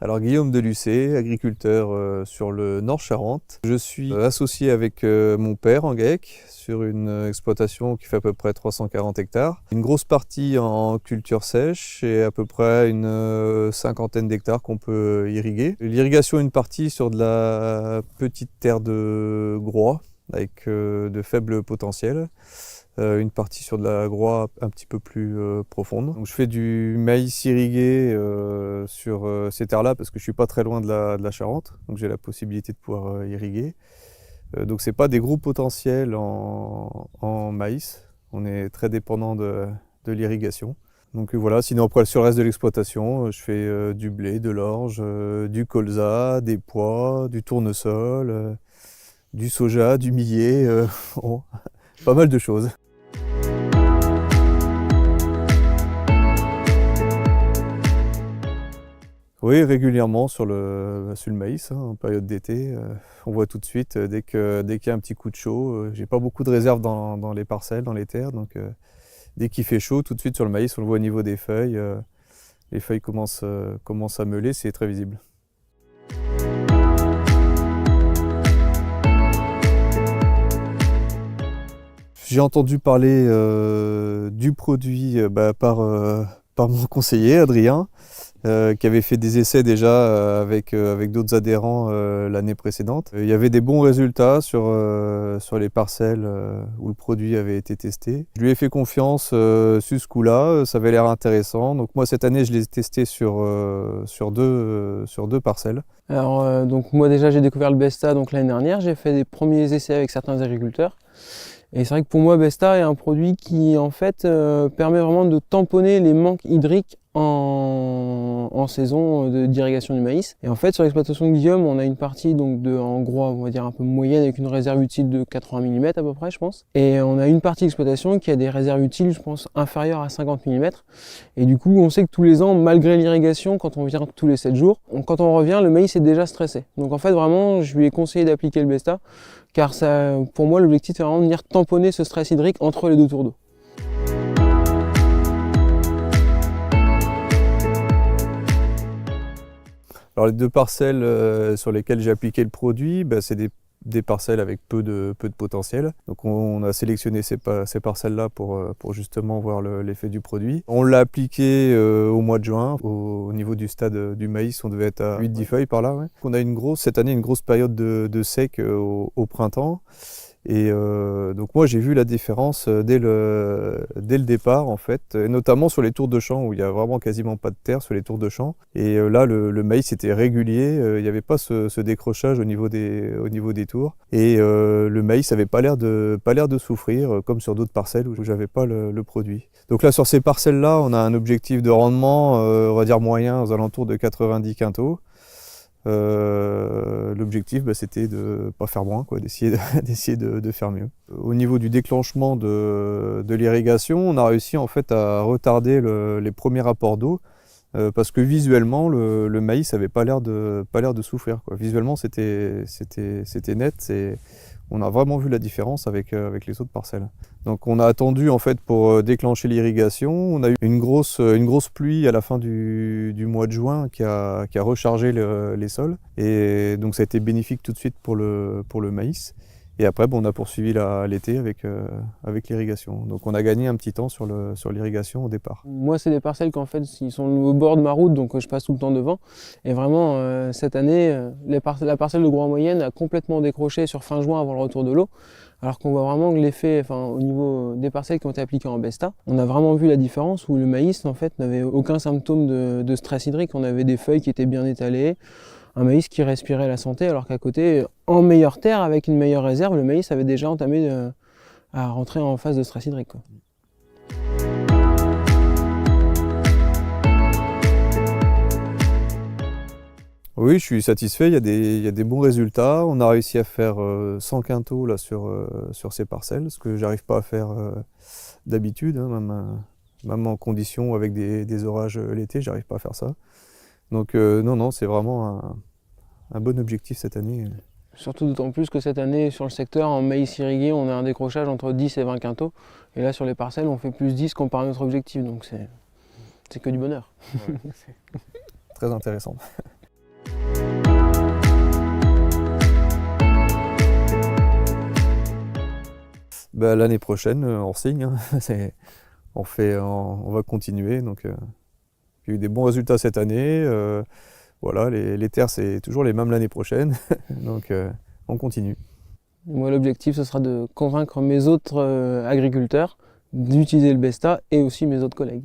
Alors Guillaume Delucé, agriculteur sur le Nord-Charente. Je suis associé avec mon père en GAEC sur une exploitation qui fait à peu près 340 hectares. Une grosse partie en culture sèche et à peu près une cinquantaine d'hectares qu'on peut irriguer. L'irrigation est une partie sur de la petite terre de groix avec de faibles potentiels. Une partie sur de la groix un petit peu plus profonde. Donc, je fais du maïs irrigué sur ces terres-là parce que je suis pas très loin de la Charente, donc j'ai la possibilité de pouvoir irriguer. Donc c'est pas des gros potentiels en maïs, on est très dépendant de l'irrigation. Donc voilà, sinon après sur le reste de l'exploitation, je fais du blé, de l'orge, du colza, des pois, du tournesol, du soja, du millet, bon, pas mal de choses. Oui, régulièrement sur le maïs, hein, en période d'été. On voit tout de suite, dès qu'il y a un petit coup de chaud, j'ai pas beaucoup de réserves dans les parcelles, dans les terres, donc dès qu'il fait chaud, tout de suite sur le maïs, on le voit au niveau des feuilles. Les feuilles commencent à meuler, c'est très visible. J'ai entendu parler du produit par mon conseiller, Adrien. Qui avait fait des essais déjà avec d'autres adhérents l'année précédente. Il y avait des bons résultats sur les parcelles où le produit avait été testé. Je lui ai fait confiance sur ce coup-là, ça avait l'air intéressant. Donc moi cette année je l'ai testé sur deux parcelles. Alors donc moi déjà j'ai découvert le Besta l'année dernière, j'ai fait des premiers essais avec certains agriculteurs. Et c'est vrai que pour moi Besta est un produit qui en fait permet vraiment de tamponner les manques hydriques en saison d'irrigation du maïs. Et en fait sur l'exploitation de Guillaume on a une partie donc en gros on va dire un peu moyenne avec une réserve utile de 80 mm à peu près je pense. Et on a une partie d'exploitation qui a des réserves utiles je pense inférieures à 50 mm. Et du coup on sait que tous les ans malgré l'irrigation quand on vient tous les 7 jours, quand on revient le maïs est déjà stressé. Donc en fait vraiment je lui ai conseillé d'appliquer le Besta car ça, pour moi l'objectif est vraiment de venir tamponner ce stress hydrique entre les deux tours d'eau. Alors les deux parcelles sur lesquelles j'ai appliqué le produit, c'est des parcelles avec peu de potentiel. Donc on a sélectionné ces parcelles-là pour justement voir l'effet du produit. On l'a appliqué au mois de juin. Au niveau du stade du maïs, on devait être à 8-10 feuilles par là. Ouais. On a cette année une grosse période de sec au printemps. Et donc moi j'ai vu la différence dès le départ en fait, et notamment sur les tours de champ où il n'y a vraiment quasiment pas de terre sur les tours de champ. Et là le maïs était régulier, il n'y avait pas ce décrochage au niveau des tours. Et le maïs n'avait pas l'air de souffrir comme sur d'autres parcelles où j'avais pas le produit. Donc là sur ces parcelles là on a un objectif de rendement on va dire moyen aux alentours de 90 quintaux. L'objectif c'était de ne pas faire moins, d'essayer de faire mieux. Au niveau du déclenchement de l'irrigation, on a réussi en fait à retarder les premiers apports d'eau parce que visuellement le maïs n'avait pas l'air de souffrir, quoi. Visuellement c'était net. On a vraiment vu la différence avec les autres parcelles. Donc on a attendu en fait pour déclencher l'irrigation. On a eu une grosse pluie à la fin du mois de juin qui a rechargé les sols. Et donc ça a été bénéfique tout de suite pour le maïs. Et après on a poursuivi l'été avec l'irrigation. Donc on a gagné un petit temps sur l'irrigation au départ. Moi c'est des parcelles qu'en fait ils sont au bord de ma route donc je passe tout le temps devant. Et vraiment cette année la parcelle de groix moyenne a complètement décroché sur fin juin avant le retour de l'eau. Alors qu'on voit vraiment que l'effet, au niveau des parcelles qui ont été appliquées en Besta, on a vraiment vu la différence où le maïs en fait n'avait aucun symptôme de stress hydrique. On avait des feuilles qui étaient bien étalées, un maïs qui respirait la santé, alors qu'à côté, en meilleure terre, avec une meilleure réserve, le maïs avait déjà entamé à rentrer en phase de stress hydrique, quoi. Oui, je suis satisfait, il y a des bons résultats. On a réussi à faire 100 quintaux là, sur ces parcelles, ce que j'arrive pas à faire d'habitude, hein, même en condition avec des orages l'été, j'arrive pas à faire ça. Donc non, c'est vraiment un bon objectif cette année. Surtout d'autant plus que cette année, sur le secteur, en maïs irrigué, on a un décrochage entre 10 et 20 quintaux. Et là, sur les parcelles, on fait plus 10 comparé à notre objectif. Donc c'est que du bonheur. Ouais, très intéressant. Bah, l'année prochaine, on signe, hein. On va continuer. Donc, il y a eu des bons résultats cette année. Voilà, les terres, c'est toujours les mêmes l'année prochaine. Donc, on continue. Moi, l'objectif, ce sera de convaincre mes autres agriculteurs d'utiliser le Besta et aussi mes autres collègues.